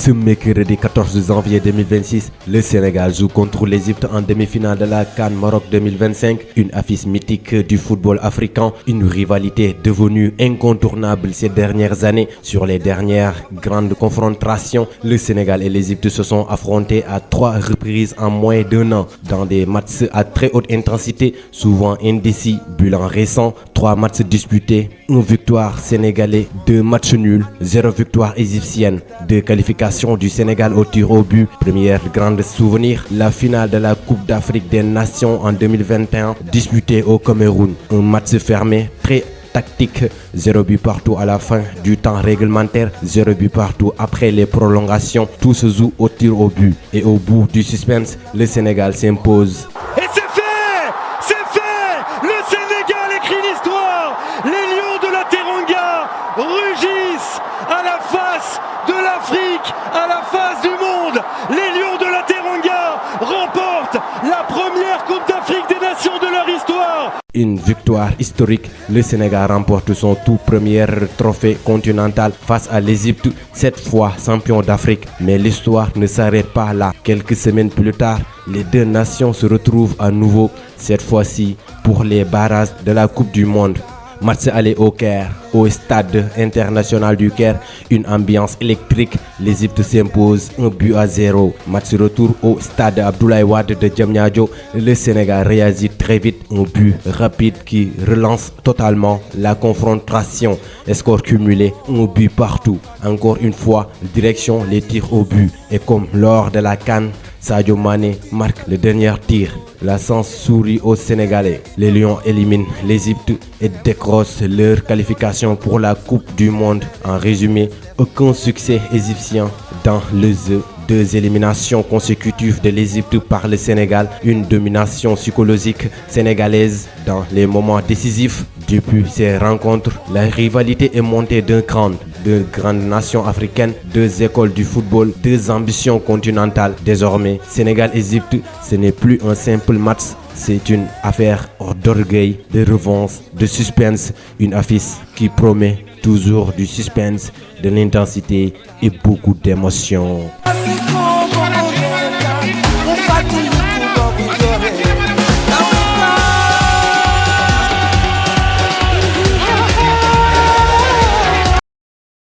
Ce mercredi 14 janvier 2026, le Sénégal joue contre l'Égypte en demi-finale de la CAN Maroc 2025, une affiche mythique du football africain, une rivalité devenue incontournable ces dernières années. Sur les dernières grandes confrontations, le Sénégal et l'Égypte se sont affrontés à 3 reprises en moins d'1 an, dans des matchs à très haute intensité, souvent indécis. Bilan récent, 3 matchs disputés, 1 victoire sénégalais, 2 matchs nuls, 0 victoire égyptienne, 2 qualifications du Sénégal au tir au but. Premier grand souvenir, la finale de la Coupe d'Afrique des Nations en 2021, disputée au Cameroun. Un match fermé, très tactique, 0 but partout à la fin du temps réglementaire, 0 but partout après les prolongations. Tout se joue au tir au but. Et au bout du suspense, le Sénégal s'impose. Et c'est fait! C'est fait! Le Sénégal écrit l'histoire! Les Lions de la Teranga rugissent à la face de l'Afrique, à la face du monde! Les Lions de la Teranga remportent la première Coupe d'Afrique des Nations de leur histoire! Une victoire historique, le Sénégal remporte son tout premier trophée continental face à l'Égypte, cette fois champion d'Afrique. Mais l'histoire ne s'arrête pas là. Quelques semaines plus tard, les deux nations se retrouvent à nouveau, cette fois-ci pour les barrages de la Coupe du Monde. Match aller au Caire, au stade international du Caire, une ambiance électrique. L'Égypte s'impose 1-0. Match retour au stade Abdoulaye Wade de Diamniadio. Le Sénégal réagit très vite, un but rapide qui relance totalement la confrontation. Score cumulé, 1 but partout. Encore une fois, direction les tirs au but. Et comme lors de la CAN, Sadio Mané marque le dernier tir. La chance sourit aux Sénégalais. Les Lions éliminent l'Égypte et décrochent leur qualification pour la Coupe du Monde. En résumé, aucun succès égyptien dans le jeu. 2 éliminations consécutives de l'Égypte par le Sénégal, une domination psychologique sénégalaise dans les moments décisifs. Depuis ces rencontres, la rivalité est montée d'un cran. 2 grandes nations africaines, 2 écoles du football, 2 ambitions continentales. Désormais, Sénégal-Égypte, ce n'est plus un simple match, c'est une affaire d'orgueil, de revanche, de suspense, une affiche qui promet toujours du suspense, de l'intensité et beaucoup d'émotions. Africa.